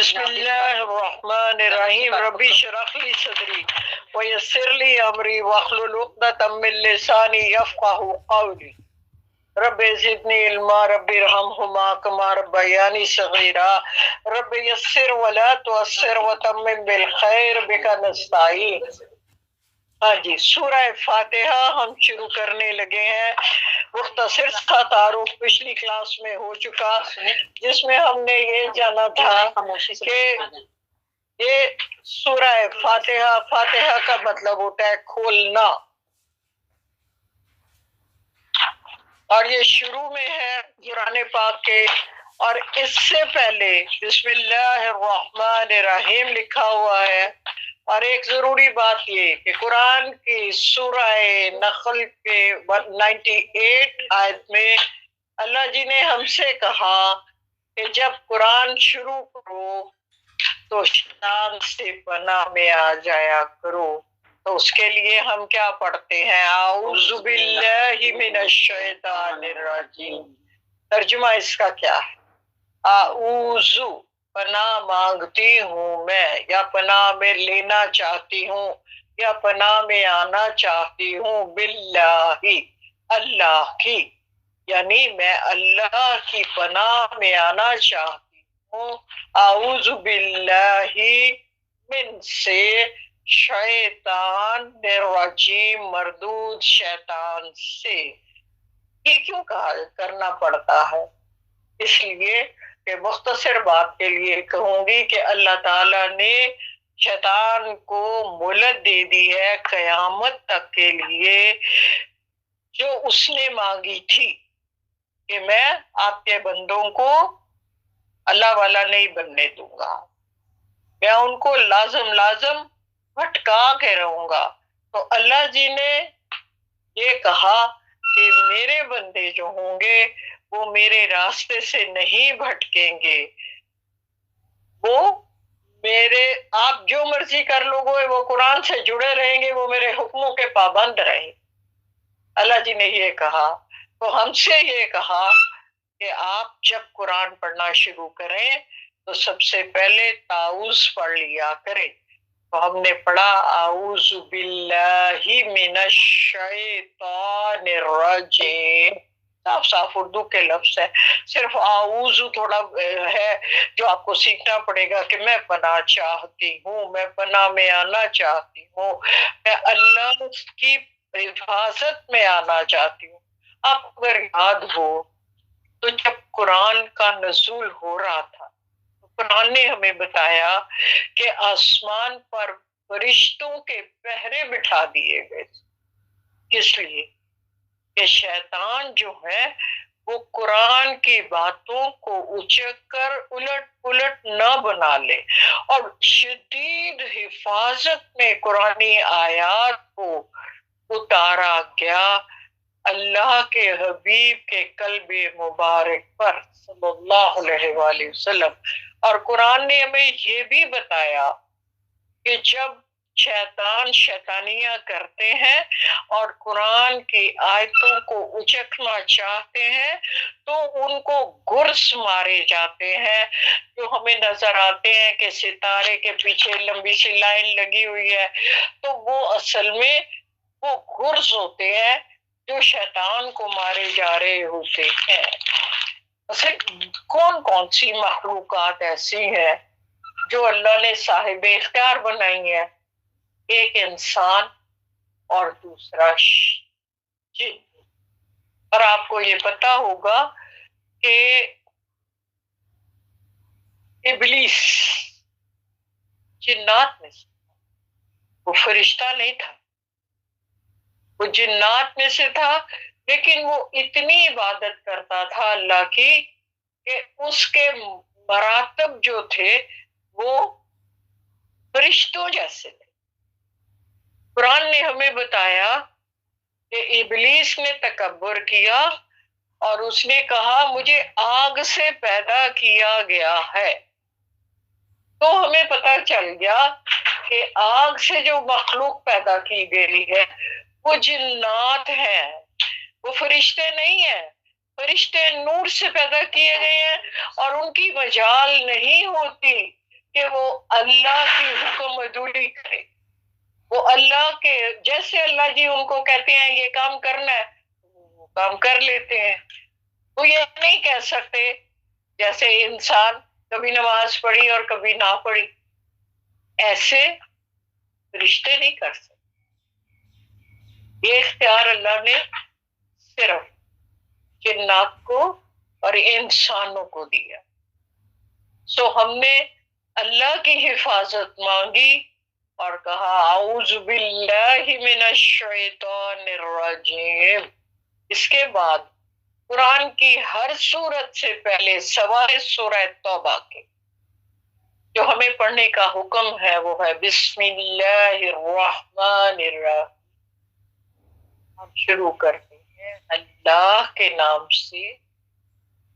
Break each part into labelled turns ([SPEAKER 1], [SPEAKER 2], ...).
[SPEAKER 1] بسم اللہ الرحمن الرحیم ربی اشرح لی صدری ویسر لی امری واحلل عقدۃ من لسانی یفقهوا قولی رب زدنی علما رب ارحمہما کما ربیانی صغیرا رب یسر ولا تعسر وتمم بالخیر بک نستعین۔ ہاں جی، سورہ فاتحہ ہم شروع کرنے لگے ہیں۔ مختصر کا تعارف پچھلی کلاس میں ہو چکا، جس میں ہم نے یہ جانا تھا کہ یہ سورہ فاتحہ، فاتحہ کا مطلب ہوتا ہے کھولنا، اور یہ شروع میں ہے قرآن پاک کے، اور اس سے پہلے بسم اللہ الرحمن الرحیم لکھا ہوا ہے۔ اور ایک ضروری بات یہ کہ قرآن کی سورہ نحل کے 98 آیت میں اللہ جی نے ہم سے کہا کہ جب قرآن شروع کرو تو شیطان سے پناہ میں آ جایا کرو۔ تو اس کے لیے ہم کیا پڑھتے ہیں؟ اعوذ باللہ من الشیطان الرجیم۔ ترجمہ اس کا کیا ہے؟ اعوذ پناہ مانگتی ہوں میں، یا پناہ میں لینا چاہتی ہوں، یا پناہ میں آنا چاہتی ہوں، باللہ اللہ کی، یعنی میں اللہ کی پناہ میں آنا چاہتی ہوں۔ اعوذ باللہ من سے شیطان الرجیم، مردود شیطان سے۔ یہ کیوں کرنا پڑتا ہے؟ اس لیے کہ مختصر بات کے لیے کہوں گی کہ اللہ تعالیٰ نے شیطان کو مہلت دے دی ہے قیامت تک کے لیے، جو اس نے مانگی تھی کہ میں آپ کے بندوں کو اللہ والا نہیں بننے دوں گا، میں ان کو لازم بھٹکا کے رہوں گا۔ تو اللہ جی نے یہ کہا کہ میرے بندے جو ہوں گے وہ میرے راستے سے نہیں بھٹکیں گے، وہ میرے، آپ جو مرضی کر لو گے، وہ قرآن سے جڑے رہیں گے، وہ میرے حکموں کے پابند رہیں گے۔ اللہ جی نے یہ کہا، تو ہم سے یہ کہا کہ آپ جب قرآن پڑھنا شروع کریں تو سب سے پہلے تعوذ پڑھ لیا کریں۔ تو ہم نے پڑھا اعوذ باللہ من الشیطان الرجیم، صاف اردو کے لفظ ہے، صرف اعوذ تھوڑا ہے جو آپ کو سیکھنا پڑے گا کہ میں پناہ چاہتی ہوں، میں پناہ میں آنا چاہتی ہوں، میں اللہ کی حفاظت میں آنا چاہتی ہوں۔ آپ اگر یاد ہو تو جب قرآن کا نزول ہو رہا تھا، قرآن نے ہمیں بتایا کہ آسمان پر فرشتوں کے پہرے بٹھا دیے گئے۔ کس لیے؟ کہ شیطان جو ہے وہ قرآن کی باتوں کو اچک کر الٹ پلٹ نہ بنا لے، اور شدید حفاظت میں قرآنی آیات کو اتارا گیا اللہ کے حبیب کے قلب مبارک پر صلی اللہ علیہ وآلہ وسلم۔ اور قرآن نے ہمیں یہ بھی بتایا کہ جب شیطان شیطانیاں کرتے ہیں اور قرآن کی آیتوں کو اچکنا چاہتے ہیں تو ان کو گرس مارے جاتے ہیں، جو ہمیں نظر آتے ہیں کہ ستارے کے پیچھے لمبی سی لائن لگی ہوئی ہے، تو وہ اصل میں وہ گرس ہوتے ہیں جو شیطان کو مارے جا رہے ہوتے ہیں۔ کون کون سی مخلوقات ایسی ہیں جو اللہ نے صاحب اختیار بنائی ہیں؟ ایک انسان اور دوسرا جن۔ اور آپ کو یہ پتا ہوگا کہ ابلیس جنات میں سے، وہ فرشتہ نہیں تھا، وہ جنات میں سے تھا، لیکن وہ اتنی عبادت کرتا تھا اللہ کی کہ اس کے مراتب جو تھے وہ فرشتوں جیسے تھے۔ قرآن نے ہمیں بتایا کہ ابلیس نے تکبر کیا اور اس نے کہا مجھے آگ سے پیدا کیا گیا ہے۔ تو ہمیں پتہ چل گیا کہ آگ سے جو مخلوق پیدا کی گئی ہے وہ جنات ہیں، وہ فرشتے نہیں ہیں۔ فرشتے نور سے پیدا کیے گئے ہیں اور ان کی مجال نہیں ہوتی کہ وہ اللہ کی حکم ادوری کرے. وہ اللہ کے جیسے اللہ جی ان کو کہتے ہیں یہ کام کرنا ہے وہ کام کر لیتے ہیں. وہ یہ نہیں کہہ سکتے جیسے انسان کبھی نماز پڑھی اور کبھی نہ پڑھی، ایسے رشتے نہیں کر سکتے. یہ اختیار اللہ نے صرف جنات کو اور انسانوں کو دیا. سو ہم نے اللہ کی حفاظت مانگی اور کہا اعوذ باللہ من الشیطان الرجیم. اس کے بعد قرآن کی ہر سورت سے پہلے سوائے سورہ توبہ کے جو ہمیں پڑھنے کا حکم ہے وہ ہے بسم اللہ الرحمن الرحیم. ہم شروع کرتے ہیں اللہ کے نام سے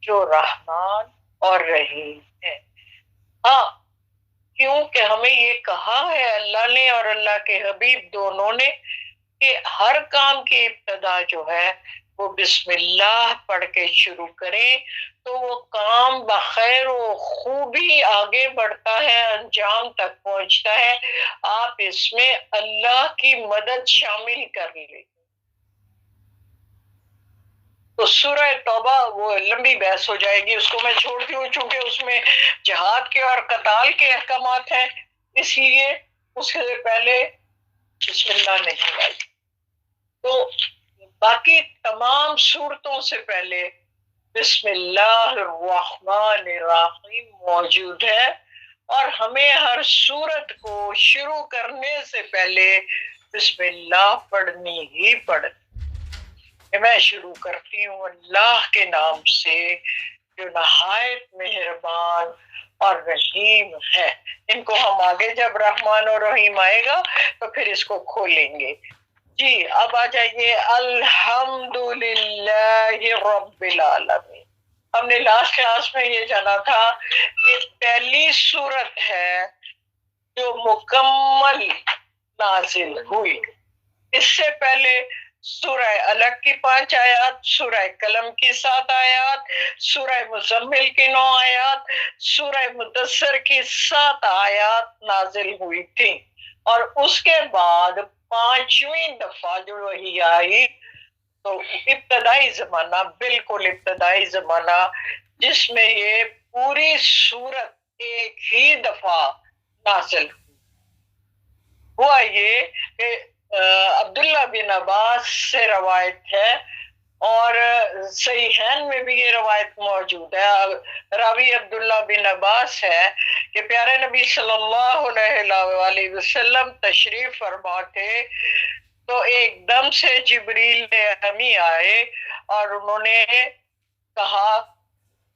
[SPEAKER 1] جو رحمان اور رحیم ہے. ہاں کیونکہ ہمیں یہ کہا ہے اللہ نے اور اللہ کے حبیب دونوں نے کہ ہر کام کی ابتدا جو ہے وہ بسم اللہ پڑھ کے شروع کریں تو وہ کام بخیر و خوبی آگے بڑھتا ہے، انجام تک پہنچتا ہے. آپ اس میں اللہ کی مدد شامل کر لیں. تو سورہ توبہ وہ لمبی بحث ہو جائے گی، اس کو میں چھوڑتی ہوں چونکہ اس میں جہاد کے اور قتال کے احکامات ہیں، اس لیے اس سے پہلے بسم اللہ نہیں آئی. تو باقی تمام صورتوں سے پہلے بسم اللہ الرحمن الرحیم موجود ہے اور ہمیں ہر صورت کو شروع کرنے سے پہلے بسم اللہ پڑھنی ہی پڑھنی. میں شروع کرتی ہوں اللہ کے نام سے جو نہایت مہربان اور رحیم ہے. ان کو ہم آگے جب رحمان اور رحیم آئے گا تو پھر اس کو کھولیں گے. جی اب آ جائیے الحمدللہ رب العالمین. ہم نے لاسٹ کلاس میں یہ جانا تھا یہ پہلی صورت ہے جو مکمل نازل ہوئی. اس سے پہلے سورہ الگ کی 5 آیات، سورہ قلم کی 7 آیات، سورہ مزمل کی 9 آیات، سورہ مدثر کی 7 آیات نازل ہوئی تھی. اور اس کے بعد 5ویں دفعہ جو وحی آئی تو ابتدائی زمانہ، بالکل ابتدائی زمانہ جس میں یہ پوری سورت ایک ہی دفعہ نازل ہوئی. ہوا یہ کہ عبداللہ بن عباس سے روایت ہے اور صحیحین میں بھی یہ روایت موجود ہے. راوی عبداللہ بن عباس ہے کہ پیارے نبی صلی اللہ علیہ وآلہ وسلم تشریف فرما تھے تو ایک دم سے جبریل نے ہمیں آئے اور انہوں نے کہا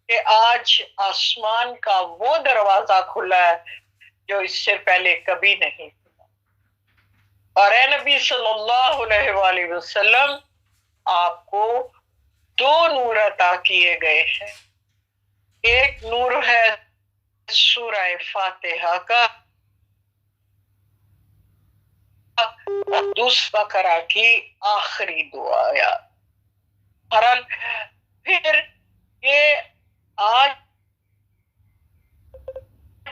[SPEAKER 1] کہ آج آسمان کا وہ دروازہ کھلا ہے جو اس سے پہلے کبھی نہیں تھا. اور اے نبی صلی اللہ علیہ وآلہ وسلم آپ کو 2 نور عطا کیے گئے ہیں. ایک نور ہے سورہ فاتحہ کا اور دوسرا بقرہ کی آخری 2 آیات. پھر یہ آج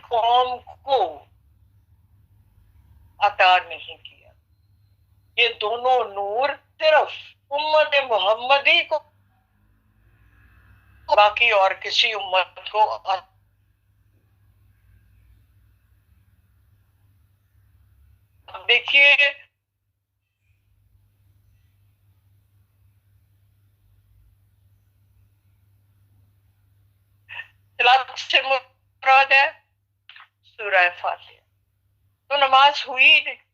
[SPEAKER 1] قوم کو عطا نہیں کیا. یہ دونوں نور صرف امت محمدی کو، باقی اور کسی امت کو دیکھیے سے مراد ہے سورہ فاتحہ. تو نماز ہوئی نہیں.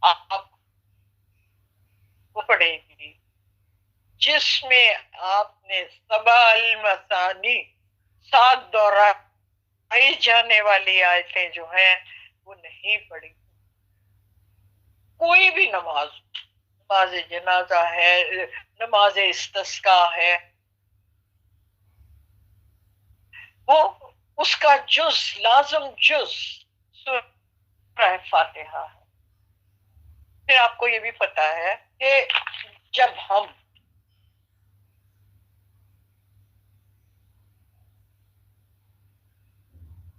[SPEAKER 1] آپ کو پڑے گی جس میں آپ نے 7 المثانی 7 دہرائی جانے والی آیتیں جو ہیں وہ نہیں پڑھی. کوئی بھی نماز، نماز جنازہ ہے، نماز استسقاء ہے، وہ اس کا جز لازم جز سورہ فاتحہ ہے. پھر آپ کو یہ بھی پتا ہے کہ جب ہم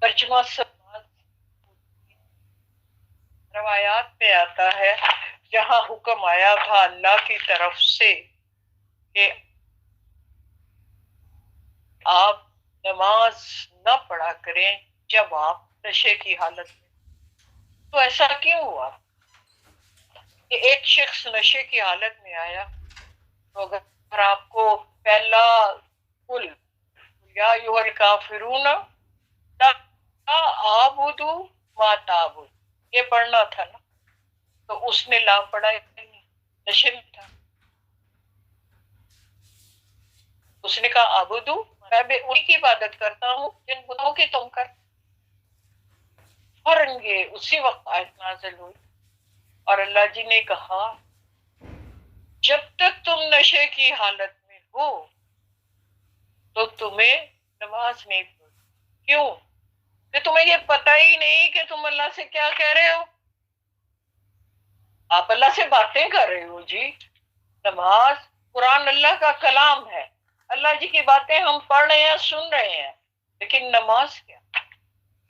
[SPEAKER 1] ترجمہ سماعت روایات میں آتا ہے، جہاں حکم آیا تھا اللہ کی طرف سے کہ آپ نماز نہ پڑھا کریں جب آپ نشے کی حالت میں، تو ایسا کیوں ہوا کہ ایک شخص نشے کی حالت میں آیا؟ تو اگر آپ کو پہلا قل یا ایھا الکافرون لا اعبد ما تعبد یہ پڑھنا تھا نا، تو اس نے لا پڑھا نشے میں تھا، اس نے کہا عبدو میں بھی انہی کی عبادت کرتا ہوں جن بتوں کی تم کر، فوراً یہ اسی وقت آیت نازل ہوئی اور اللہ جی نے کہا جب تک تم نشے کی حالت میں ہو تو تمہیں نماز نہیں پڑھو۔ کیوں؟ کہ تمہیں یہ پتہ ہی نہیں کہ تم اللہ سے کیا کہہ رہے ہو، آپ اللہ سے باتیں کر رہے ہو جی۔ نماز قرآن اللہ کا کلام ہے، اللہ جی کی باتیں ہم پڑھ رہے ہیں، سن رہے ہیں، لیکن نماز کیا؟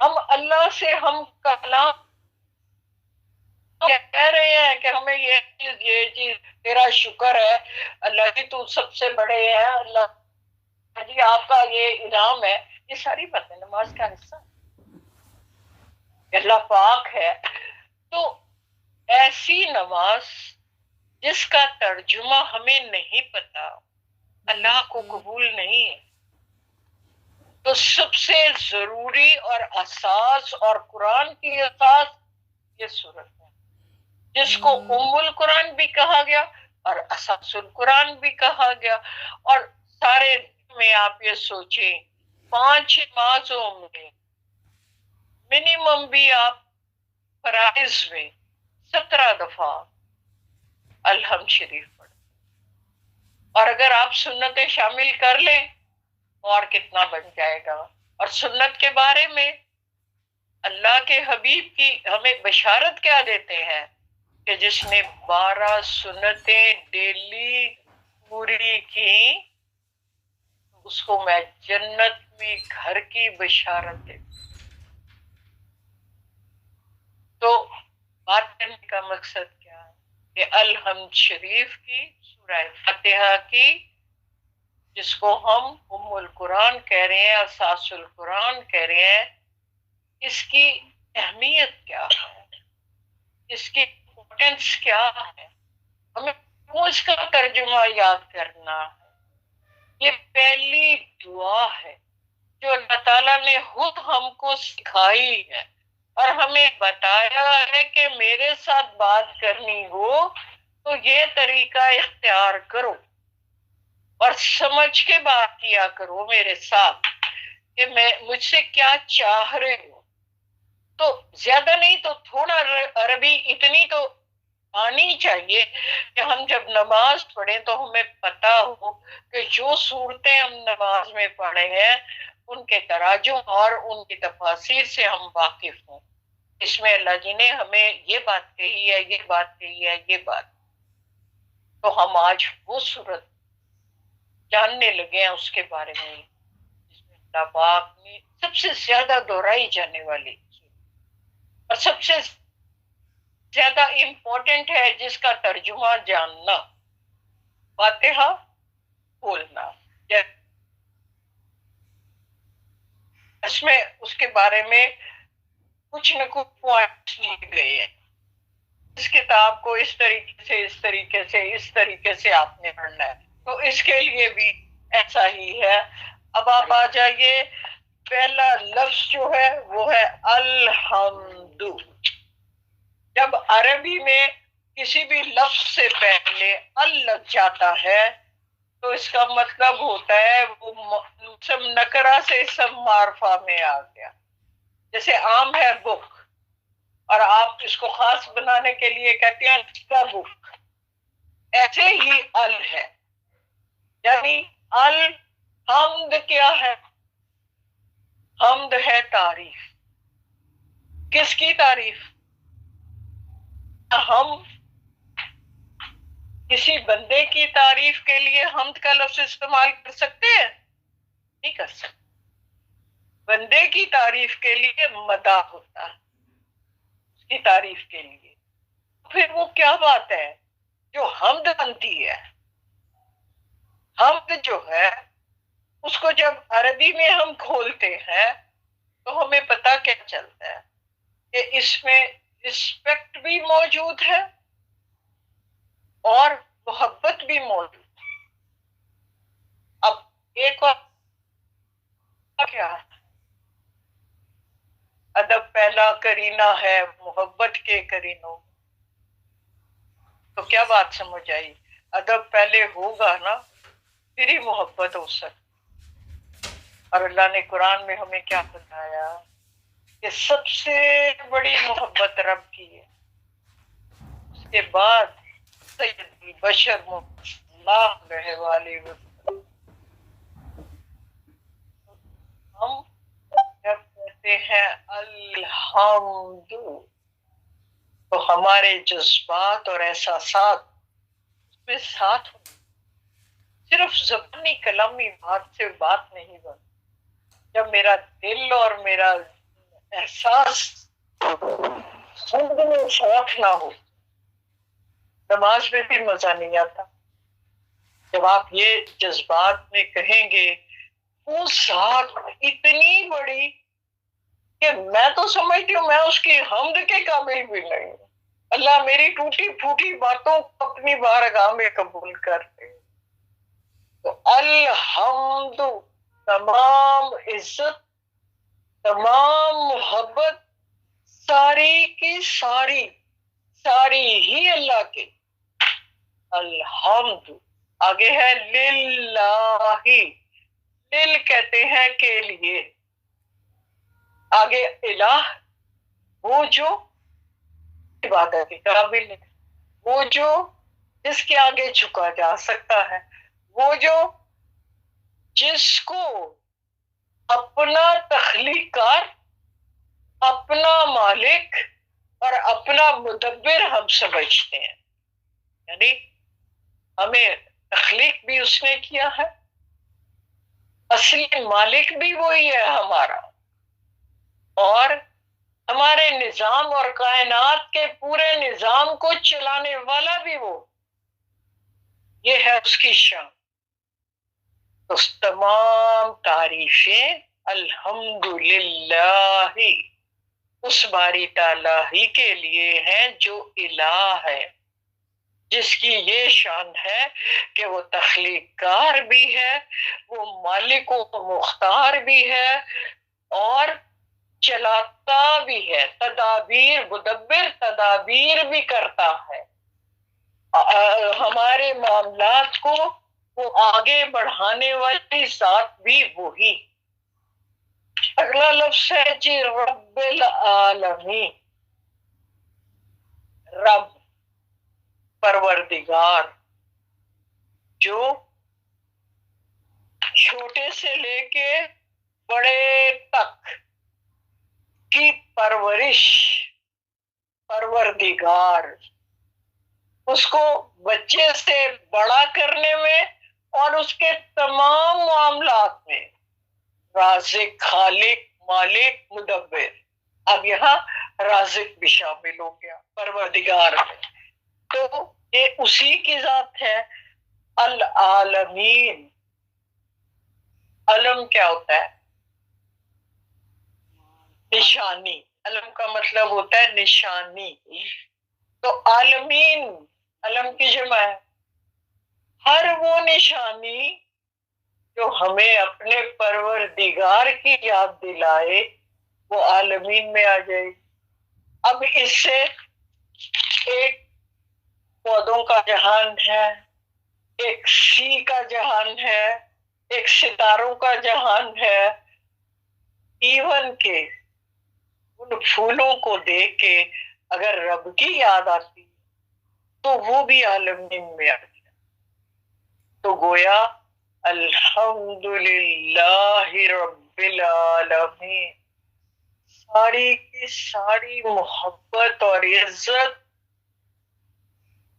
[SPEAKER 1] ہم اللہ سے ہم کلام کہہ رہے ہیں کہ ہمیں یہ چیز تیرا شکر ہے اللہ جی، تو سب سے بڑے ہیں، اللہ جی آپ کا یہ انعام ہے، یہ ساری باتیں نماز کا حصہ اللہ پاک ہے۔ تو ایسی نماز جس کا ترجمہ ہمیں نہیں پتا، اللہ کو قبول نہیں ہے، تو سب سے ضروری اور اساس اور قرآن کی اساس یہ صورت ہے، جس کو ام القرآن بھی کہا گیا اور اساس القرآن بھی کہا گیا۔ اور سارے میں آپ یہ سوچیں 5 نمازوں میں منیمم بھی آپ فرائض میں 17 دفعہ الحمد شریف پڑھیں، اور اگر آپ سنتیں شامل کر لیں اور کتنا بن جائے گا۔ اور سنت کے بارے میں اللہ کے حبیب کی ہمیں بشارت کیا دیتے ہیں کہ جس نے 12 سنتیں ڈیلی پوری کی اس کو میں جنت میں گھر کی بشارت دیتا۔ تو بات کرنے کا مقصد کیا ہے کہ الحمد شریف کی سورہ فاتحہ کی، جس کو ہم ام القرآن کہہ رہے ہیں، اساس القرآن کہہ رہے ہیں، اس کی اہمیت کیا ہے، اس کی امپورٹنس کیا ہے، ہمیں کیوں اس کا ترجمہ یاد کرنا ہے۔ یہ پہلی دعا ہے جو اللہ تعالیٰ نے خود ہم کو سکھائی ہے اور ہمیں بتایا ہے کہ میرے ساتھ بات کرنی ہو تو یہ طریقہ اختیار کرو اور سمجھ کے بات کیا کرو میرے ساتھ کہ میں مجھ سے کیا چاہ رہے ہو۔ تو زیادہ نہیں تو تھوڑا عربی اتنی تو آنی چاہیے کہ ہم جب نماز پڑھیں تو ہمیں پتا ہو کہ جو صورتیں ہم نماز میں پڑھے ہیں ان کے تراجم اور ان کی تفاسیر سے ہم واقف ہوں۔ اس میں اللہ جی نے ہمیں یہ بات کہی ہے، یہ بات کہی ہے، یہ بات، تو ہم آج وہ صورت جاننے لگے ہیں اس کے بارے میں جس میں اللہ پاک نے سب سے زیادہ دہرائی جانے والی اور سب سے زیادہ امپورٹنٹ ہے جس کا ترجمہ جاننا، فاتحہ بولنا۔ اس میں اس کے بارے میں کچھ نہ کچھ پوائنٹس لیے گئے ہیں، اس کتاب کو اس طریقے سے اس طریقے سے اس طریقے سے آپ نے پڑھنا ہے، تو اس کے لیے بھی ایسا ہی ہے۔ اب آپ آ جائیے، پہلا لفظ جو ہے وہ ہے الحمد۔ جب عربی میں کسی بھی لفظ سے پہلے ال لگ جاتا ہے تو اس کا مطلب ہوتا ہے وہ اسم نکرہ سے اسم معرفہ میں آ گیا۔ جیسے عام ہے بک، اور آپ اس کو خاص بنانے کے لیے کہتے ہیں کا بک، ایسے ہی ال ہے، یعنی الحمد کیا ہے؟ حمد ہے تعریف۔ کس کی تعریف؟ ہم کسی بندے کی تعریف کے لیے حمد کا لفظ استعمال کر سکتے ہیں؟ نہیں کر سکتے. بندے کی تعریف کے لیے مدح ہوتا ہے، اس کی تعریف کے لیے. پھر وہ کیا بات ہے جو حمد بنتی ہے؟ حمد جو ہے اس کو جب عربی میں ہم کھولتے ہیں تو ہمیں پتہ کیا چلتا ہے کہ اس میں رسپیکٹ بھی موجود ہے اور محبت بھی موجود ہے. اب ایک اور کیا ہے؟ ادب پہلا کرینہ ہے محبت کے کرینوں. تو کیا بات سمجھ آئی؟ ادب پہلے ہوگا نا پھر ہی محبت ہو سکتی. اور اللہ نے قرآن میں ہمیں کیا بتایا کہ سب سے بڑی محبت رب کی ہے، اس کے بعد سید البشر اللہ علیہ وآلہ وسلم. ہم جب کہتے ہیں الحمد تو ہمارے جذبات اور احساسات اس میں ساتھ ہوتے، صرف زبانی کلامی بات سے بات نہیں بنتی. جب میرا دل اور میرا احساس حمد میں ساتھ نہ ہو نماز میں بھی مزہ نہیں آتا. جب آپ یہ جذبات میں کہیں گے وہ ذات اتنی بڑی کہ میں تو سمجھتی ہوں میں اس کی حمد کے قابل بھی نہیں ہوں. اللہ میری ٹوٹی پھوٹی باتوں کو اپنی بارگاہ میں قبول کر دے. تو الحمد تمام عزت تمام محبت ساری کی ساری ساری ہی اللہ کی. الحمد آگے ہے للہ، لل کہتے ہیں کے لیے. آگے الہ وہ جو عبادت کے قابل ہے، وہ جو جس کے آگے جھکا جا سکتا ہے، وہ جو جس کو اپنا تخلیق کار اپنا مالک اور اپنا مدبر ہم سمجھتے ہیں. یعنی ہمیں تخلیق بھی اس نے کیا ہے، اصلی مالک بھی وہی ہے ہمارا، اور ہمارے نظام اور کائنات کے پورے نظام کو چلانے والا بھی وہ. یہ ہے اس کی شان. تو تمام تعریفیں الحمدللہ اس باری تعالیٰ ہی کے لیے ہیں جو الہ ہے، جس کی یہ شان ہے کہ وہ تخلیق کار بھی ہے، وہ مالک و مختار بھی ہے اور چلاتا بھی ہے، تدابیر مدبر تدابیر بھی کرتا ہے. ہمارے معاملات کو وہ آگے بڑھانے والی ذات بھی وہی. اگلا لفظ ہے جی رب العالمین. رب پروردگار جو چھوٹے سے لے کے بڑے تک کی پرورش، پروردگار اس کو بچے سے بڑا کرنے میں اور اس کے تمام معاملات میں رازق، خالق، مالک، مدبر. اب یہاں رازق بھی شامل ہو گیا پروردگار میں. تو یہ اسی کی ذات ہے العالمین. علم کیا ہوتا ہے؟ نشانی. علم کا مطلب ہوتا ہے نشانی. تو عالمین علم کی جمع ہے. ہر وہ نشانی جو ہمیں اپنے پروردگار کی یاد دلائے وہ عالمین میں آ جائے. اب اس سے ایک پودوں کا جہان ہے، ایک سی کا جہان ہے، ایک ستاروں کا جہان ہے، ایون کے ان پھولوں کو دیکھ کے اگر رب کی یاد آتی تو وہ بھی عالمین میں آ گیا. تو گویا الحمدللہ رب العالمین ساری کی ساری محبت اور عزت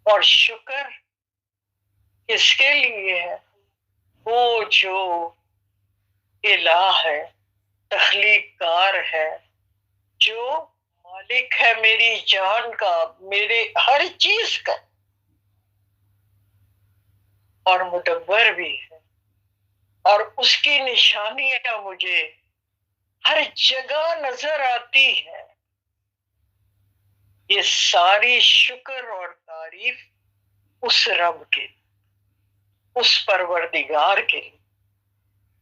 [SPEAKER 1] اور شکر کس کے لیے ہے؟ وہ جو الہ ہے، تخلیق کار ہے، جو مالک ہے میری جان کا، میرے ہر چیز کا، اور مدبر بھی ہے، اور اس کی نشانیاں مجھے ہر جگہ نظر آتی ہے. یہ ساری شکر اور تعریف اس رب کے، اس پروردگار کے.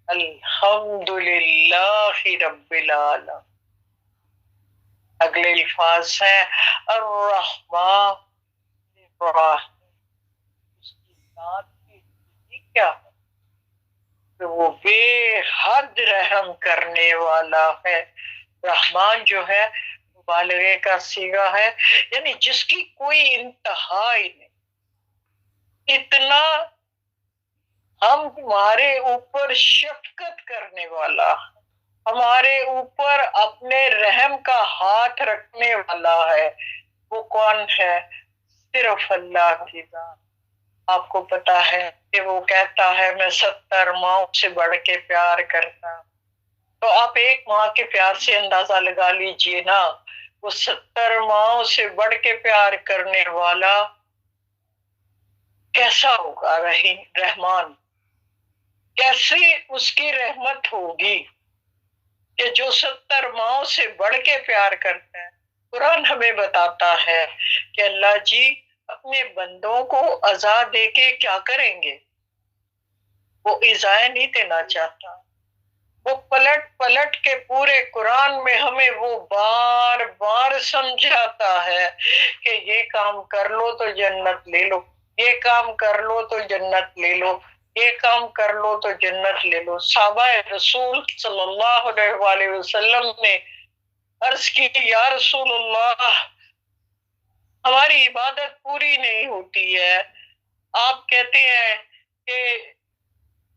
[SPEAKER 1] الحمدللہ رب العالمین. اگلے الفاظ ہیں الرحمن الرحیم. اس کی ذات کی خوبی کیا ہے کہ وہ بے حد رحم کرنے والا ہے. رحمان جو ہے مبالغے کا صیغہ ہے، یعنی جس کی کوئی انتہا ہی نہیں. اتنا ہم تمہارے اوپر شفقت کرنے والا، ہمارے اوپر اپنے رحم کا ہاتھ رکھنے والا ہے. وہ کون ہے؟ صرف اللہ کی ذات. آپ کو پتا ہے کہ وہ کہتا ہے میں 70 ماؤں سے بڑھ کے پیار کرتا. تو آپ ایک ماں کے پیار سے اندازہ لگا لیجئے نا، وہ 70 ماؤں سے بڑھ کے پیار کرنے والا کیسا ہوگا رحمان. کیسی اس کی رحمت ہوگی کہ جو 70 ماؤں سے بڑھ کے پیار کرتا ہے. قرآن ہمیں بتاتا ہے کہ اللہ جی اپنے بندوں کو عزا دے کے کیا کریں گے؟ وہ ایذائیں نہیں دینا چاہتا. وہ پلٹ پلٹ کے پورے قرآن میں ہمیں وہ بار بار سمجھاتا ہے کہ یہ کام کر لو تو جنت لے لو، یہ کام کر لو تو جنت لے لو، یہ کام کر لو تو جنت لے لو. صحابہ رسول صلی اللہ علیہ وآلہ وسلم نے عرض کی یا رسول اللہ ہماری عبادت پوری نہیں ہوتی ہے. آپ کہتے ہیں کہ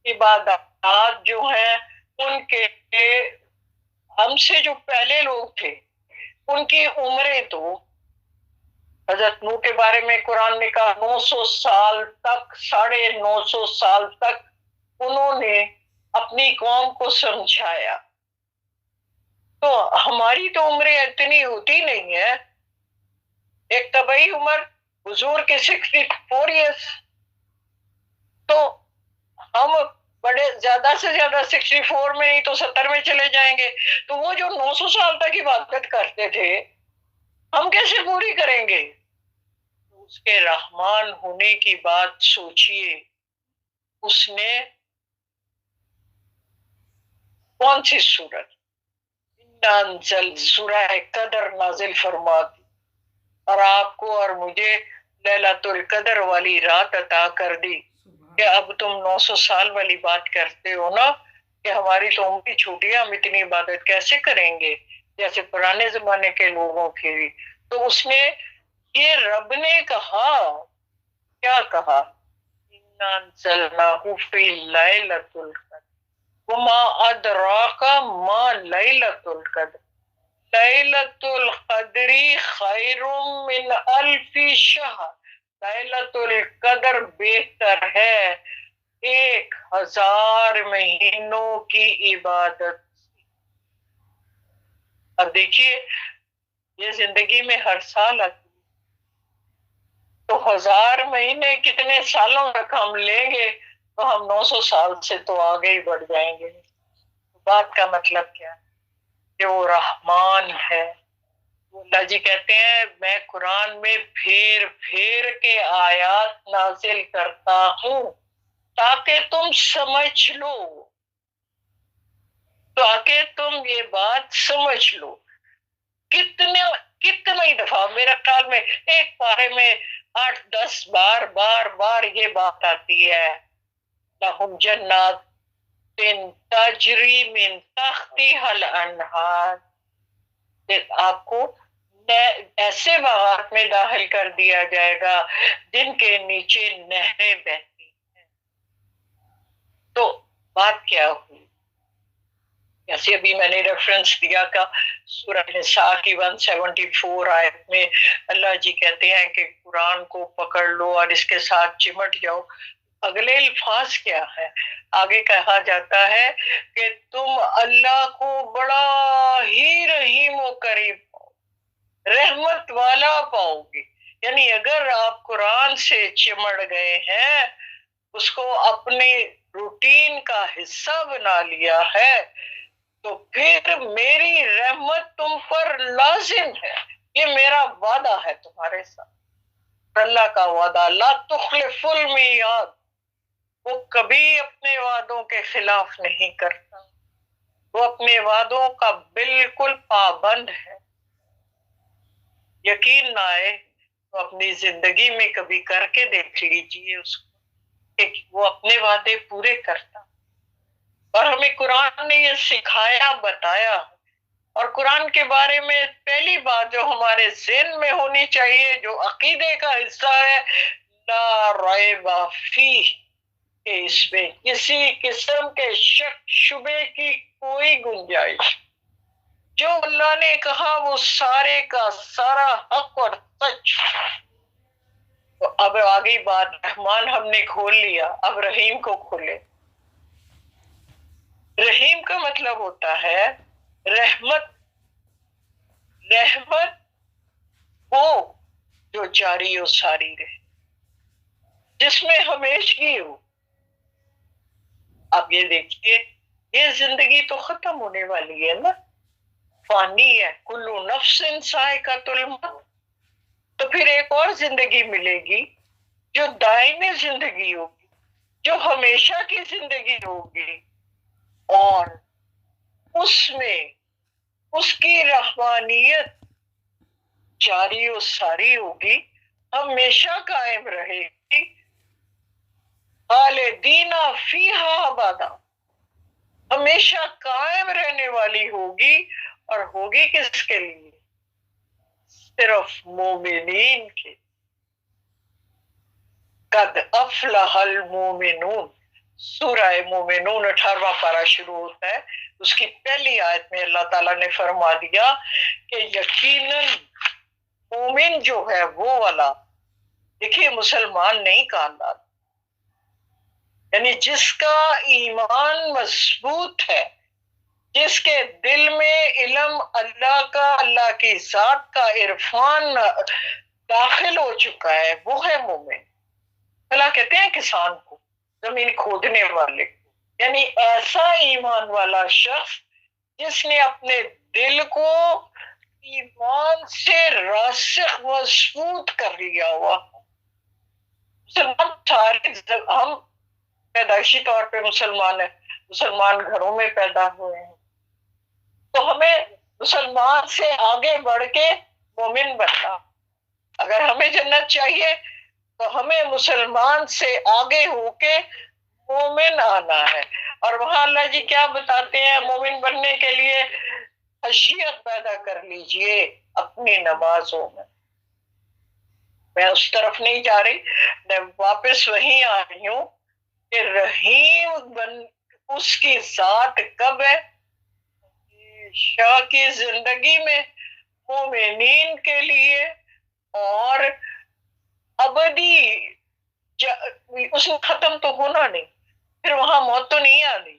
[SPEAKER 1] عبادات جو ہیں ان کے ہم سے جو پہلے لوگ تھے ان کی عمریں تو حضرت نوح کے بارے میں قرآن نے کہا 900 سال تک، 950 سال تک انہوں نے اپنی قوم کو سمجھایا. تو ہماری تو عمریں اتنی ہوتی نہیں ہے. ایک طبعی عمر حضور کے 64 ایئرس، تو ہم بڑے زیادہ سے زیادہ 64 میں نہیں تو 70 میں چلے جائیں گے. تو وہ جو 900 سال تک عبادت کرتے تھے ہم کیسے پوری کریں گے؟ اس کے رحمان ہونے کی بات سوچئے. اس نے کون سی سورت سورہ قدر نازل فرما دی اور آپ کو اور مجھے لیلۃ القدر والی رات عطا کر دی کہ اب تم 900 سال والی بات کرتے ہو نا کہ ہماری تو عمر چھوٹی ہے، ہم اتنی عبادت کیسے کریں گے جیسے پرانے زمانے کے لوگوں کی. تو اس نے یہ رب نے کہا، کیا کہا؟ اِنَّا أَنزَلْنَاهُ فِي لَيْلَةِ الْقَدْرِ وَمَا أَدْرَاكَ مَا لَيْلَةُ الْقَدْرِ لیلۃ القدر خیر من الف شہر. لیلۃ القدر بہتر ہے 1000 مہینوں کی عبادت. اب دیکھیے یہ زندگی میں ہر سال آتی تو 1000 مہینے کتنے سالوں تک ہم لیں گے تو ہم 900 سال سے تو آگے ہی بڑھ جائیں گے. بات کا مطلب کیا ہے کہ وہ رحمان ہے. اللہ جی کہتے ہیں میں قرآن میں پھیر پھیر کے آیات نازل کرتا ہوں تاکہ تم سمجھ لو، تاکہ تم یہ بات سمجھ لو. کتنی دفعہ میرا خیال میں ایک پارے میں 8-10 بار بار بار یہ بات آتی ہے لہم جنات تجری من تحتها الانہار. آپ کو ایسے باغات میں داخل کر دیا جائے گا جن کے نیچے نہریں بہتی ہیں. تو بات کیا ہوئی؟ جیسے ابھی میں نے ریفرنس دیا کا سورہ نساء کی 174 آیت میں اللہ جی کہتے ہیں کہ قرآن کو پکڑ لو اور اس کے ساتھ چمٹ جاؤ. اگلے الفاظ کیا ہے؟ آگے کہا جاتا ہے کہ تم اللہ کو بڑا ہی رحیم و کریم پاؤ، رحمت والا پاؤ گے. یعنی اگر آپ قرآن سے چمڑ گئے ہیں، اس کو اپنے روٹین کا حصہ بنا لیا ہے، تو پھر میری رحمت تم پر لازم ہے. یہ میرا وعدہ ہے تمہارے ساتھ. اللہ کا وعدہ لا تخلف المیعاد، وہ کبھی اپنے وعدوں کے خلاف نہیں کرتا، وہ اپنے وعدوں کا بالکل پابند ہے. یقین نہ آئے تو اپنی زندگی میں کبھی کر کے دیکھ لیجئے اس کو کہ وہ اپنے وعدے پورے کرتا. اور ہمیں قرآن نے یہ سکھایا، بتایا. اور قرآن کے بارے میں پہلی بات جو ہمارے ذہن میں ہونی چاہیے، جو عقیدے کا حصہ ہے، لا ریب فیہ، کہ اس میں کسی قسم کے شک شبے کی کوئی گنجائش. جو اللہ نے کہا وہ سارے کا سارا حق اور سچ. تو اب آگئی بات، رحمان ہم نے کھول لیا، اب رحیم کو کھولے. رحیم کا مطلب ہوتا ہے رحمت. رحمت وہ جو جاری و ساری رہے، جس میں ہمیشگی ہو. اب یہ دیکھیے، یہ زندگی تو ختم ہونے والی ہے نا، فانی ہے. کلو نفس ذائقۃ الموت. تو پھر ایک اور زندگی ملے گی جو دائمی زندگی ہوگی، جو ہمیشہ کی زندگی ہوگی، اور اس میں اس کی رحمانیت جاری و ساری ہوگی، ہمیشہ قائم رہے گی. خالدین فیہا ابدا، ہمیشہ قائم رہنے والی ہوگی. اور ہوگی کس کے لیے؟ صرف مومنین کے. قد افلح المومنون، سورہ مومنون 18واں پارہ شروع ہوتا ہے. اس کی پہلی آیت میں اللہ تعالیٰ نے فرما دیا کہ یقیناً مومن جو ہے وہ والا، دیکھیے مسلمان نہیں کہا اللہ، یعنی جس کا ایمان مضبوط ہے، جس کے دل میں علم اللہ کا، اللہ کی ذات کا عرفان داخل ہو چکا ہے، وہ ہے مومن. اللہ کہتے ہیں کسان کو، زمین کھودنے والے کو. یعنی ایسا ایمان والا شخص جس نے اپنے دل کو ایمان سے راسخ مضبوط کر لیا ہوا. مسلمان سارے، ہم پیدائشی طور پہ مسلمان ہیں، مسلمان گھروں میں پیدا ہوئے ہیں، تو ہمیں مسلمان سے آگے بڑھ کے مومن بننا. اگر ہمیں جنت چاہیے تو ہمیں مسلمان سے آگے ہو کے مومن آنا ہے. اور وہاں اللہ جی کیا بتاتے ہیں؟ مومن بننے کے لیے خشیت پیدا کر لیجئے اپنی نمازوں میں. میں اس طرف نہیں جا رہی، میں واپس وہیں آ رہی ہوں کہ رحیم اس کی ذات کب ہے؟ شاہ کی زندگی میں مومنین کے لیے، اور ابدی اس میں ختم تو ہونا نہیں، پھر وہاں موت تو نہیں آنی.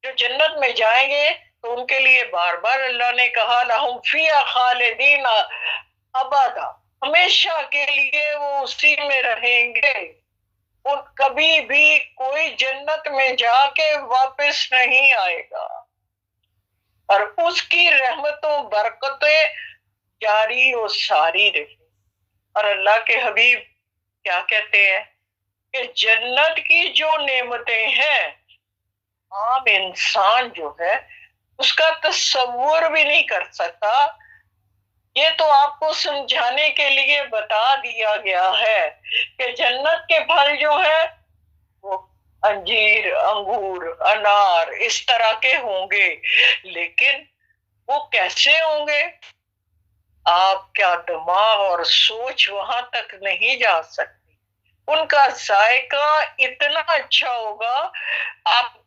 [SPEAKER 1] جو جنت میں جائیں گے تو ان کے لیے بار بار اللہ نے کہا لہم فیہا خالدین ابدا، ہمیشہ کے لیے وہ اسی میں رہیں گے. اور کبھی بھی کوئی جنت میں جا کے واپس نہیں آئے گا. اور اس کی رحمتوں برکتیں جاری و ساری رہی. اور اللہ کے حبیب کیا کہتے ہیں کہ جنت کی جو نعمتیں ہیں، عام انسان جو ہے اس کا تصور بھی نہیں کر سکتا. یہ تو آپ کو سمجھانے کے لیے بتا دیا گیا ہے کہ جنت کے پھل جو ہے وہ انجیر، انگور، انار اس طرح کے ہوں گے، لیکن وہ کیسے ہوں گے؟ آپ کا دماغ اور سوچ وہاں تک نہیں جا سکتی. ان کا ذائقہ اتنا اچھا ہوگا، آپ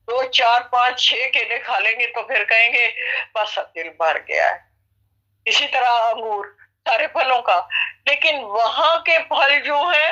[SPEAKER 1] 2 4 5 6 کیلے کھا لیں گے تو پھر کہیں گے بس اب دل بھر گیا ہے. اسی طرح انگور، سارے پھلوں کا. لیکن وہاں کے پھل جو ہیں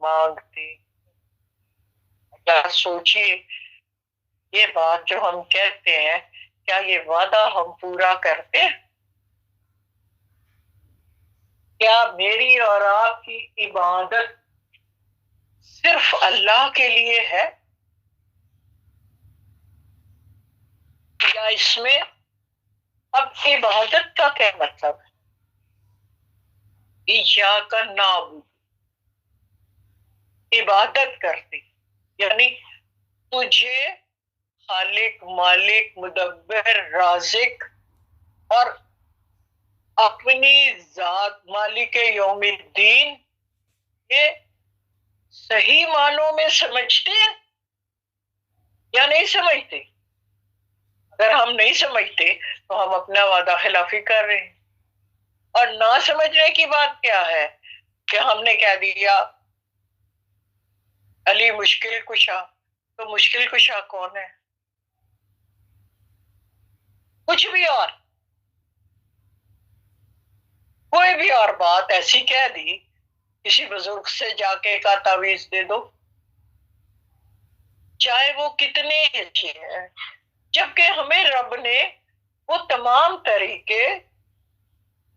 [SPEAKER 1] مانگتے. سوچیے یہ بات جو ہم کہتے ہیں کیا یہ وعدہ ہم پورا کرتے ہیں؟ کیا میری اور آپ کی عبادت صرف اللہ کے لیے ہے یا اس میں اب عبادت کا کیا مطلب ہے؟ ایاک نعبد، عبادت کرتے یعنی تجھے خالق مالک مدبر رازق اور اپنی ذات مالک یوم الدین یہ صحیح معنوں میں سمجھتے ہیں یا نہیں سمجھتے؟ اگر ہم نہیں سمجھتے تو ہم اپنا وعدہ خلافی کر رہے ہیں. اور نہ سمجھنے کی بات کیا ہے کہ ہم نے کہہ دیا علی مشکل کشا، تو مشکل کشا کون ہے؟ کچھ بھی اور کوئی بھی اور بات ایسی کہہ دی، کسی بزرگ سے جا کے کا تعویذ دے دو، چاہے وہ کتنے اچھے ہیں، جبکہ ہمیں رب نے وہ تمام طریقے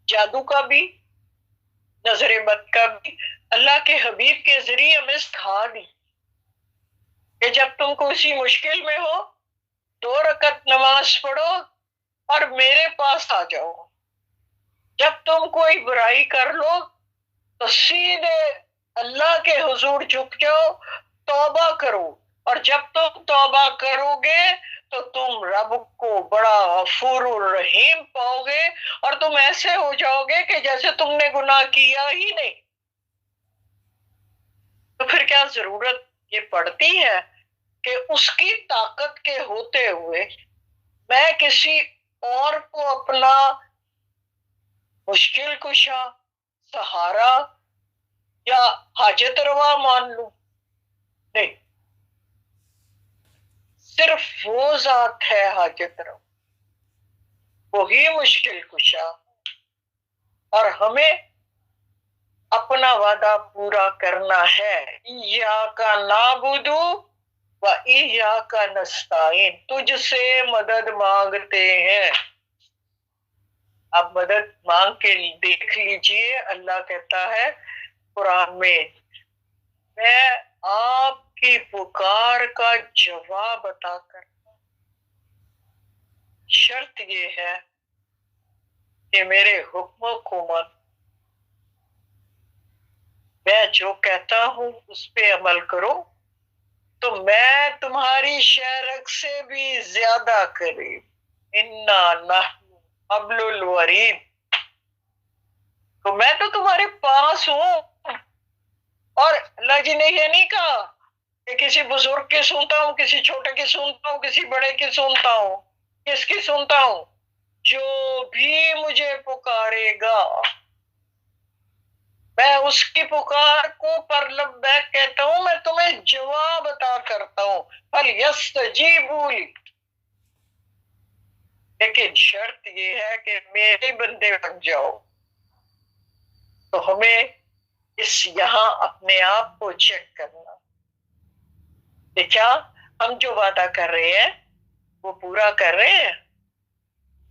[SPEAKER 1] جادو کا بھی نظر بد کا بھی اللہ کے حبیب کے ذریعے ہمیں سکھا دی کہ جب تم کسی مشکل میں ہو 2 رکعت نماز پڑھو اور میرے پاس آ جاؤ. جب تم کوئی برائی کر لو تو سیدھے اللہ کے حضور جھک جاؤ، توبہ کرو، اور جب تم توبہ کرو گے تو تم رب کو بڑا غفور الرحیم پاؤ گے اور تم ایسے ہو جاؤ گے کہ جیسے تم نے گناہ کیا ہی نہیں. تو پھر کیا ضرورت یہ پڑتی ہے کہ اس کی طاقت کے ہوتے ہوئے میں کسی اور کو اپنا مشکل کشا، سہارا یا حاجت روا مان لوں؟ نہیں، صرف وہ ذات ہے حاجت روا، وہی مشکل کشا، اور ہمیں اپنا وعدہ پورا کرنا ہے. ایاک نعبد و ایاک نستعین، تجھ سے مدد مانگتے ہیں. اب مدد مانگ کے دیکھ لیجئے، اللہ کہتا ہے قرآن میں آپ کی پکار کا جواب عطا کرتا ہوں. شرط یہ ہے کہ میرے حکموں کو مان، میں جو کہتا ہوں اس پہ عمل کرو تو میں تمہاری شرک سے بھی زیادہ قریب. انا نحن حبل الورید، تو میں تو تمہارے پاس ہوں. اور اللہ جی نے یہ نہیں کہا کہ کسی بزرگ کی سنتا ہوں، کسی چھوٹے کی سنتا ہوں، کسی بڑے کی سنتا ہوں. کس کی سنتا ہوں؟ جو بھی مجھے پکارے گا میں اس کی پکار کو پر لبیک کہتا ہوں، میں تمہیں جواب عطا کرتا ہوں. فَلْيَسْتَجِيبُوا لِي، لیکن شرط یہ ہے کہ میرے بندے بن جاؤ. تو ہمیں اس یہاں اپنے آپ کو چیک کرنا کہ کیا ہم جو وعدہ کر رہے ہیں وہ پورا کر رہے ہیں.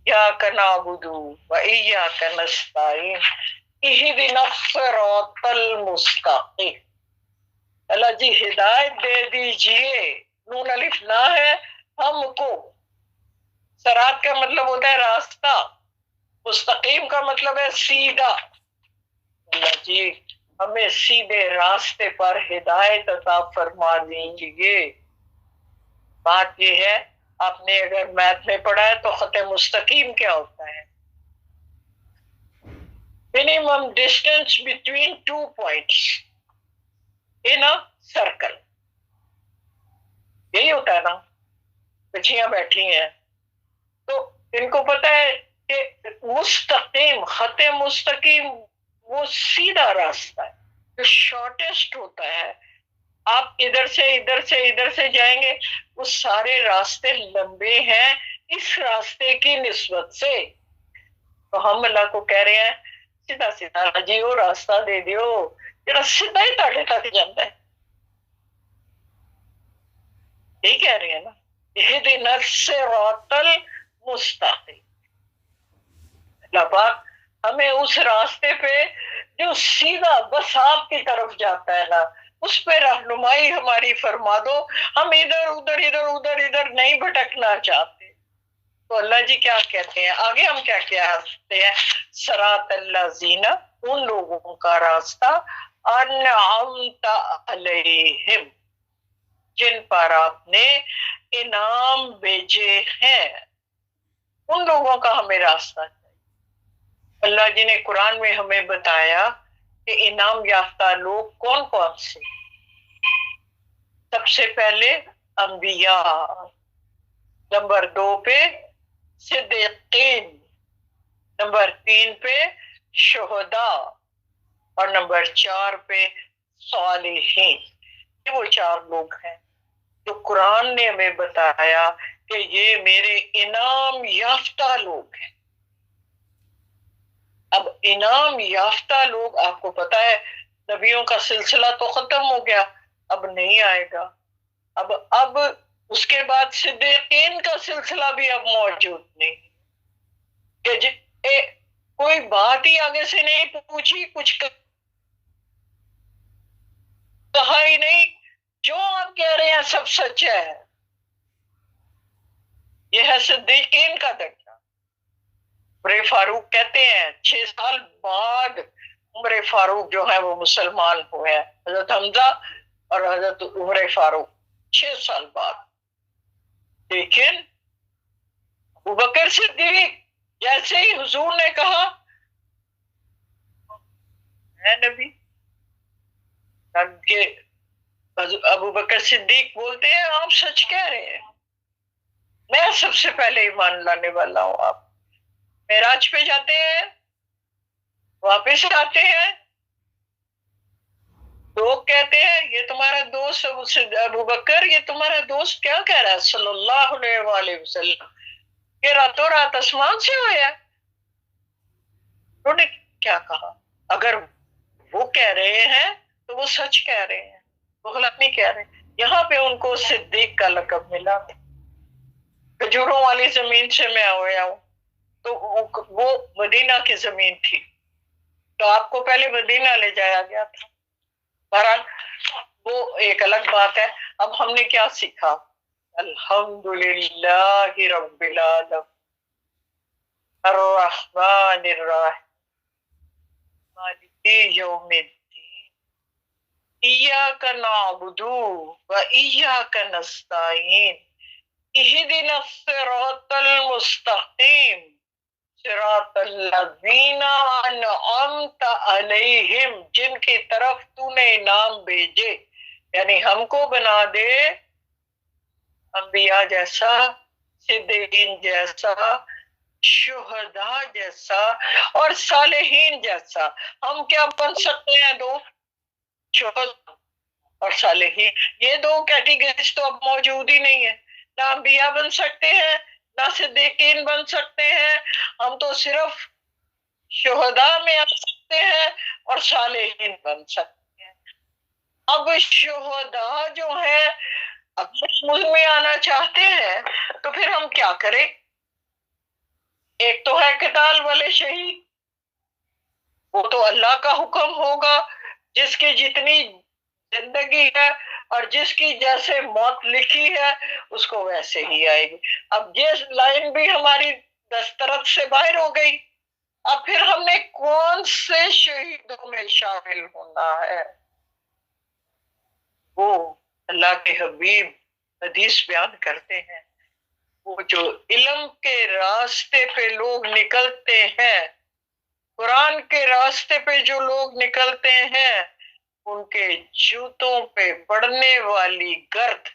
[SPEAKER 1] ایاک نعبد و ایاک نستعین اہدنا الصراط المستقیم. اللہ جی ہدایت دے دیجئے، نون الف نہ ہے ہم کو. صراط کا مطلب ہوتا ہے راستہ، مستقیم کا مطلب ہے سیدھا. اللہ جی ہمیں سیدھے راستے پر ہدایت عطا فرما دیجئے. بات یہ ہے، آپ نے اگر میتھ میں پڑھا ہے تو خط مستقیم کیا ہوتا ہے؟ minimum distance between 2 points in a circle. یہی ہوتا ہے نا. بچیاں بیٹھی ہیں تو ان کو پتا ہے کہ مستقیم، خط مستقیم وہ سیدھا راستہ ہے جو شارٹیسٹ ہوتا ہے. آپ ادھر سے ادھر سے ادھر سے جائیں گے، وہ سارے راستے لمبے ہیں اس راستے کی نسبت سے. تو ہم اللہ کو کہہ رہے ہیں سیدھا سیدھا جی وہ راستہ دے دیو ਜਿਹੜਾ ਸਿੱਧਾ ਹੀ ਤੁਹਾਡੇ ਤੱਕ ਜਾਂਦਾ ਹੈ। یہی کہہ رہے ہیں نا، اہدنا الصراط المستقیم، اللہ پاک ہمیں اس راستے پہ جو سیدھا بس آپ کی طرف جاتا ہے نا، اس پہ رہنمائی ہماری فرما دو، ہم ادھر ادھر ادھر ادھر ادھر نہیں بھٹکنا چاہتے۔ تو اللہ جی کیا کہتے ہیں آگے، ہم کیا کہتے ہیں، صراط الذین، ان لوگوں کا راستہ، انعمت علیہم، جن پر آپ نے انعام بھیجے ہیں، ان لوگوں کا ہمیں راستہ چاہیے۔ اللہ جی نے قرآن میں ہمیں بتایا کہ انعام یافتہ لوگ کون کون سے، سب سے پہلے انبیاء، نمبر 2 پہ صدیقین، نمبر 3 پہ شہداء، اور نمبر 4 پہ صالحین۔ یہ وہ 4 لوگ ہیں جو قرآن نے ہمیں بتایا کہ یہ میرے انعام یافتہ لوگ ہیں۔ اب انعام یافتہ لوگ، آپ کو پتا ہے نبیوں کا سلسلہ تو ختم ہو گیا، اب نہیں آئے گا، اب اس کے بعد صدیقین کا سلسلہ بھی اب موجود نہیں کہ کوئی بات ہی آگے سے نہیں پوچھی، کچھ کہا ہی نہیں، جو آپ کہہ رہے ہیں سب سچ ہے۔ یہ ہے صدیقین کا درجہ۔ عمر فاروق کہتے ہیں 6 سال بعد عمر فاروق جو ہے وہ مسلمان ہوئے ہیں، حضرت حمزہ اور حضرت عمر فاروق 6 سال بعد۔ لیکن ابوبکر صدیق جیسے ہی حضور نے کہا ہے نبی، کہ ابوبکر صدیق بولتے ہیں آپ سچ کہہ رہے ہیں، میں سب سے پہلے ایمان لانے والا ہوں۔ آپ معراج پہ جاتے ہیں، واپس آتے ہیں، لوگ کہتے ہیں یہ تمہارا دوست ابوبکر، یہ تمہارا دوست کیا کہہ رہا ہے صلی اللہ علیہ وآلہ وسلم، یہ راتوں رات آسمان سے ہویا۔ انہوں نے کیا کہا؟ اگر وہ کہہ رہے ہیں تو وہ سچ کہہ رہے ہیں، وہ غلط نہیں کہہ رہے۔ یہاں پہ ان کو صدیق کا لقب ملا۔ کھجوروں والی زمین سے میں آیا ہوں، تو وہ مدینہ کی زمین تھی، تو آپ کو پہلے مدینہ لے جایا گیا تھا۔ بہرحال وہ ایک الگ بات ہے۔ اب ہم نے کیا سیکھا؟ الحمدللہ رب العالمین الرحمن الرحیم مالک یوم الدین ایاک نعبد و ایاک نستعین اہدنا الصراط المستقیم صراط الذین انعمت علیہم، جن کی طرف تو نے انعام بھیجے، یعنی ہم کو بنا دے انبیاء جیسا، صدیقین جیسا، شہداء جیسا اور صالحین جیسا۔ ہم کیا بن سکتے ہیں؟ 2 شہداء اور صالحین، یہ 2 کیٹیگریز تو اب موجود ہی نہیں ہے۔ نہ انبیاء بن سکتے ہیں، نہ صدیقین بن سکتے ہیں، ہم تو صرف شہداء میں آ سکتے ہیں اور صالحین بن سکتے ہیں۔ اب شہداء جو ہیں اگر ملک میں آنا چاہتے ہیں تو پھر ہم کیا کریں؟ ایک تو ہے قتال والے شہید، وہ تو اللہ کا حکم ہوگا، جس کی جتنی زندگی ہے اور جس کی جیسے موت لکھی ہے اس کو ویسے ہی آئے گی۔ اب یہ لائن بھی ہماری دسترس سے باہر ہو گئی، اب پھر ہم نے کون سے شہیدوں میں شامل ہونا ہے؟ وہ اللہ کے حبیب حدیث بیان کرتے ہیں، وہ جو علم کے راستے پہ لوگ نکلتے ہیں، قرآن کے راستے پہ جو لوگ نکلتے ہیں، ان کے جوتوں پہ پڑنے والی گرد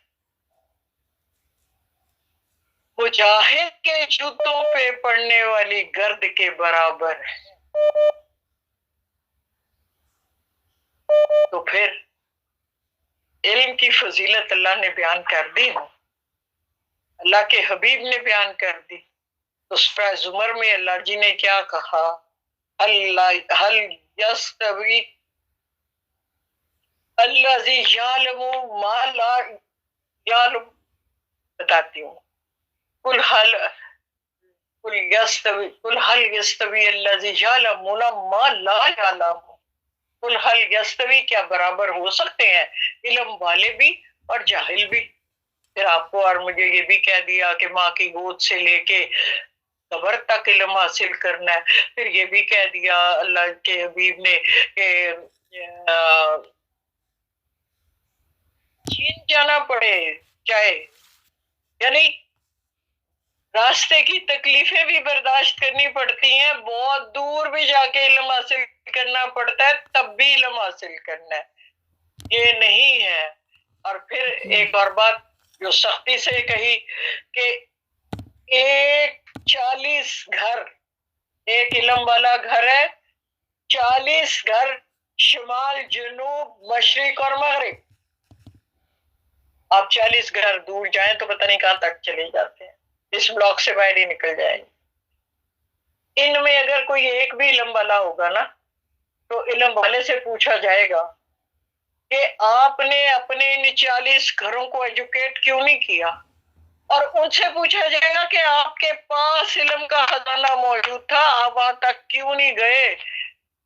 [SPEAKER 1] مجاہد کے جوتوں پہ پڑنے والی گرد کے برابر ہے۔ تو پھر علم کی فضیلت اللہ نے بیان کر دی، اللہ کے حبیب نے بیان کر دی، تو سورہ زمر میں اللہ جی نے کیا کہا؟ حل یستوی الذی یعلم ما لا یعلم، بتاتی ہوں، قل حل یستوی الذی یعلمون ما لا یعلم، قل حل یستوی، کیا برابر ہو سکتے ہیں علم والے بھی اور جاہل بھی؟ پھر آپ کو اور مجھے یہ بھی کہہ دیا کہ ماں کی گود سے لے کے قبر تک علم حاصل کرنا ہے. پھر یہ بھی کہہ دیا اللہ کے حبیب نے کہ چین جانا پڑے چاہے، یعنی راستے کی تکلیفیں بھی برداشت کرنی پڑتی ہیں، بہت دور بھی جا کے علم حاصل کرنا پڑتا ہے، تب بھی علم حاصل کرنا ہے، یہ نہیں ہے. اور پھر ایک اور بات جو سختی سے کہی کہ ایک 40 گھر، ایک علم والا گھر ہے، 40 گھر شمال جنوب مشرق اور مغرب. آپ 40 گھر دور جائیں تو پتہ نہیں کہاں تک چلے جاتے ہیں، اس بلاک سے باہر ہی نکل جائیں گے. ان میں اگر کوئی ایک بھی علم والا ہوگا نا تو علم والے سے پوچھا جائے گا کہ آپ نے اپنے ان 40 گھروں کو ایجوکیٹ کیوں نہیں کیا، اور ان سے پوچھا جائے گا کہ آپ کے پاس علم کا خزانہ موجود تھا، آپ وہاں تک کیوں نہیں گئے،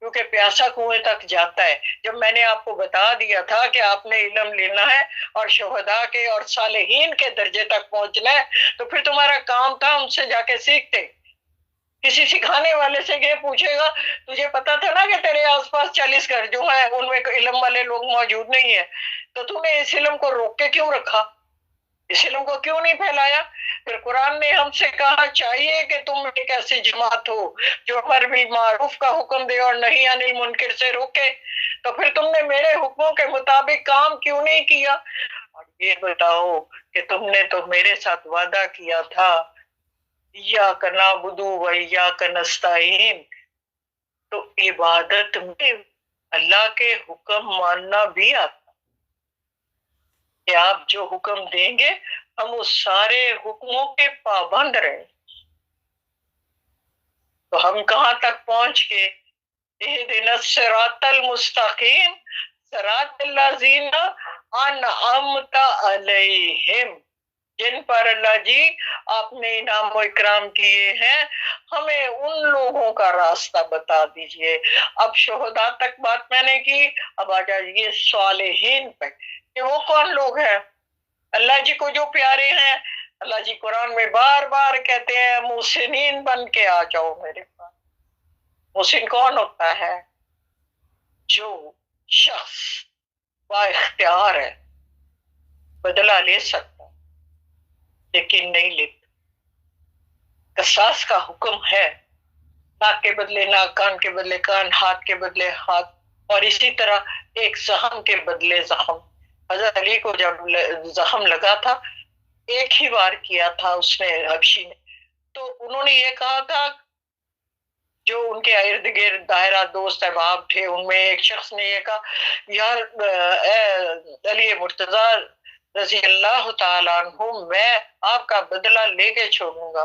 [SPEAKER 1] کیونکہ پیاسا کنویں تک جاتا ہے. جب میں نے آپ کو بتا دیا تھا کہ آپ نے علم لینا ہے اور شہداء کے اور صالحین کے درجے تک پہنچنا ہے، تو پھر تمہارا کام تھا ان سے جا کے سیکھتے. کسی سکھانے والے سے یہ پوچھے گا تجھے پتا تھا نا کہ تیرے آس پاس 40 گھر جو ہیں ان میں علم والے لوگ موجود نہیں ہیں، تو تم نے اس علم کو روک کے کیوں رکھا، اس علم کو کیوں نہیں پھیلایا؟ پھر قرآن نے ہم سے کہا چاہیے کہ تم ایک ایسی جماعت ہو جو امر بالمعروف کا حکم دے اور نہی عن المنکر سے روکے، تو پھر تم نے میرے حکموں کے مطابق کام کیوں نہیں کیا؟ اور یہ بتاؤ کہ تم نے تو میرے ساتھ وعدہ کیا تھا ایاک نعبد و ایاک نستعین، تو عبادت میں اللہ کے حکم ماننا بھی آتا کہ آپ جو حکم دیں گے ہم اس سارے حکموں کے پابند رہیں. تو ہم کہاں تک پہنچ کے اہدنا الصراط المستقیم صراط الذین انعمت علیہم، جن پر اللہ جی آپ نے انعام و اکرام کیے ہیں، ہمیں ان لوگوں کا راستہ بتا دیجئے. اب شہداء تک بات میں نے کی، اب آ جائیے صالحین پہ کہ وہ کون لوگ ہیں. اللہ جی کو جو پیارے ہیں، اللہ جی قرآن میں بار بار کہتے ہیں محسنین بن کے آ جاؤ میرے پاس. محسن کون ہوتا ہے؟ جو شخص با اختیار ہے، بدلہ لے سکتا لیکن نہیں لیتا. قصاص کا حکم ہے، ناک کے بدلے ناک، کان کے بدلے کان، ہاتھ کے بدلے ہاتھ، اور اسی طرح ایک زخم کے بدلے زخم. حضرت علی کو جب زخم لگا تھا ایک ہی بار کیا تھا اس نے حبشی نے، تو انہوں نے یہ کہا تھا، جو ان کے ارد گرد دائرہ دوست احباب تھے ان میں ایک شخص نے یہ کہا یار اے علی مرتضیٰ رضی اللہ تعالیٰ عنہ، میں آپ کا بدلہ لے کے چھوڑوں گا.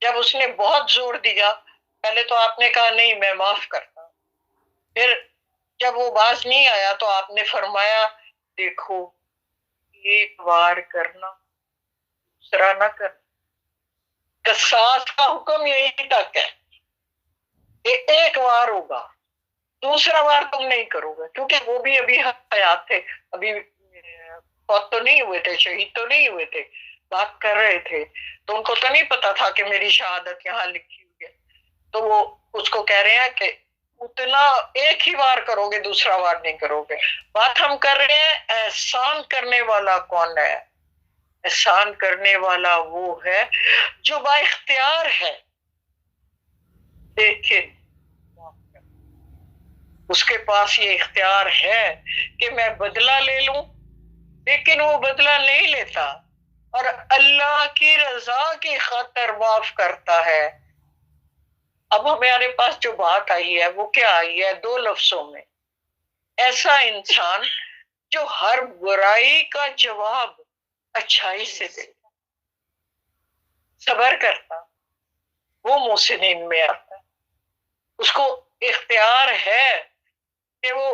[SPEAKER 1] جب اس نے بہت زور دیا، پہلے تو آپ نے کہا نہیں میں معاف کرتا ہوں، پھر جب وہ باز نہیں آیا تو آپ نے فرمایا دیکھو ایک بار کرنا دوسرا نہ کرنا. قصاص کا حکم یہی تک ہے کہ ایک بار ہوگا، دوسرا بار تم نہیں کرو گے، کیونکہ وہ بھی ابھی حیات تھے، ابھی فوت تو نہیں ہوئے تھے، شہید تو نہیں ہوئے تھے، بات کر رہے تھے، تو ان کو تو نہیں پتا تھا کہ میری شہادت یہاں لکھی ہوئی ہے. تو وہ اس کو کہہ رہے ہیں کہ اتنا ایک ہی بار کرو گے، دوسرا بار نہیں کرو گے. بات ہم کر رہے ہیں احسان کرنے والا کون ہے. احسان کرنے والا وہ ہے جو با اختیار ہے، لیکن اس کے پاس یہ اختیار ہے کہ میں بدلہ لے لوں، لیکن وہ بدلہ نہیں لیتا اور اللہ کی رضا کی خاطر معاف کرتا ہے. اب ہمارے پاس جو بات آئی ہے وہ کیا آئی ہے؟ 2 لفظوں میں، ایسا انسان جو ہر برائی کا جواب اچھائی سے دے، صبر کرتا، وہ محسنین میں آتا ہے. اس کو اختیار ہے کہ وہ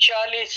[SPEAKER 1] 40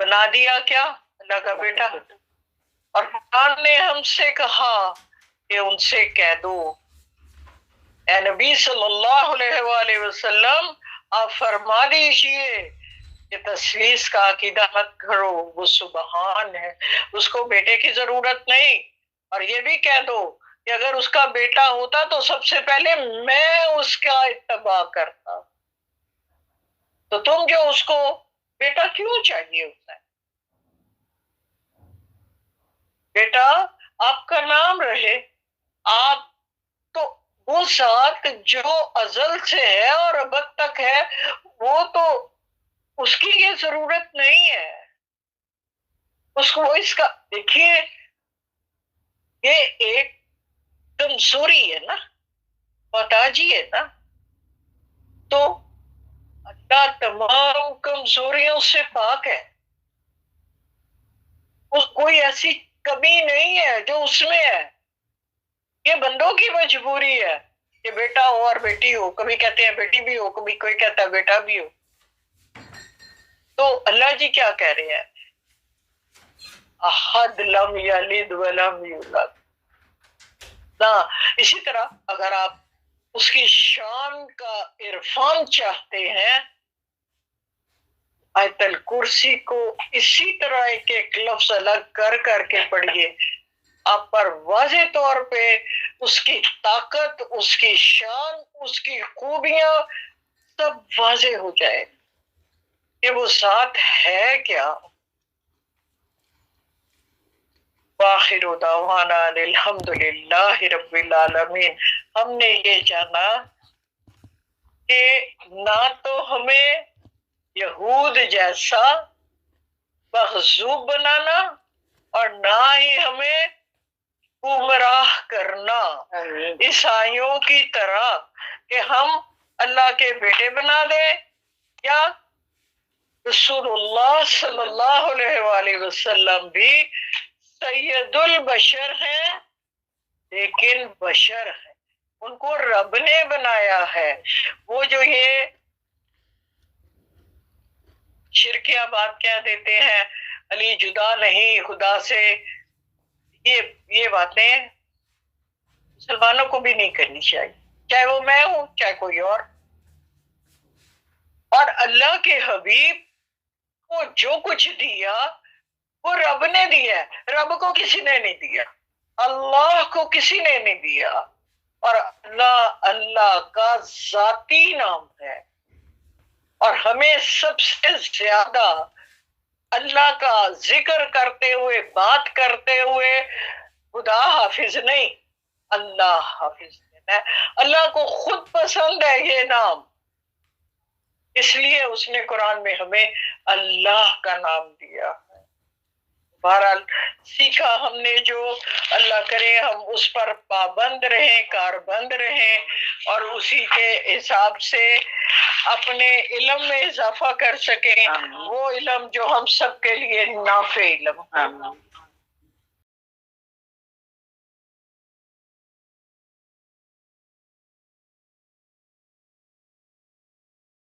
[SPEAKER 1] بنا دیا کیا؟ اللہ کا بیٹا. اور قرآن نے ہم سے کہا کہ ان سے کہہ دو اے نبی صلی اللہ علیہ وآلہ وسلم آپ فرما دیجئے کہ تثلیث کا عقیدہ مت کرو، وہ سبحان ہے، اس کو بیٹے کی ضرورت نہیں. اور یہ بھی کہہ دو کہ اگر اس کا بیٹا ہوتا تو سب سے پہلے میں اس کا اتباع کرتا. تو تم جو اس کو بیٹا کیوں چاہیے ہوتا ہے؟ بیٹا آپ کا نام رہے. آپ تو وہ ذات جو ازل سے ہے اور ابد تک ہے، وہ تو اس کی یہ ضرورت نہیں ہے. اس کو اس کا دیکھیے یہ ایک کمزوری ہے نا، محتاجی ہے نا. تو اللہ تمام کمزوریوں سے پاک ہے. کوئی ایسی کمی نہیں ہے جو اس میں ہے. یہ بندوں کی مجبوری ہے کہ بیٹا ہو اور بیٹی ہو. کبھی کہتے ہیں بیٹی بھی ہو، کبھی کوئی کہتا ہے بیٹا بھی ہو. تو اللہ جی کیا کہہ رہے ہیں؟ احد لم یلد ولم یولد. اسی طرح اگر آپ اس کی شان کا عرفان چاہتے ہیں، آیت الکرسی کو اسی طرح ایک ایک لفظ الگ کر کر کے پڑھیے. آپ پر واضح طور پہ اس کی طاقت، اس کی شان، اس کی خوبیاں سب واضح ہو جائے کہ وہ ذات ہے کیا. وآخر دعوانا الحمد للہ رب العالمین. ہم نے یہ جانا کہ نہ تو ہمیں یہود جیسا مغضوب بنانا اور نہ ہی ہمیں گمراہ کرنا عیسائیوں کی طرح کہ ہم اللہ کے بیٹے بنا دیں. یا رسول اللہ صلی اللہ علیہ وآلہ وسلم بھی سید البشر ہیں لیکن بشر ہیں، ان کو رب نے بنایا ہے. وہ جو یہ شرکیہ بات کہہ دیتے ہیں علی جدا نہیں خدا سے، یہ باتیں مسلمانوں کو بھی نہیں کرنی چاہیے، چاہے وہ میں ہوں چاہے کوئی اور. اور اللہ کے حبیب کو جو کچھ دیا وہ رب نے دیا ہے، رب کو کسی نے نہیں دیا، اللہ کو کسی نے نہیں دیا. اور اللہ کا ذاتی نام ہے. اور ہمیں سب سے زیادہ اللہ کا ذکر کرتے ہوئے، بات کرتے ہوئے خدا حافظ نہیں، اللہ حافظ ہے. اللہ کو خود پسند ہے یہ نام، اس لیے اس نے قرآن میں ہمیں اللہ کا نام دیا ہے. بہرحال سیکھا ہم نے جو، اللہ کرے ہم اس پر پابند رہیں، کاربند رہیں اور اسی کے حساب سے اپنے علم میں اضافہ کر سکیں. وہ علم جو ہم سب کے لیے نافع علم.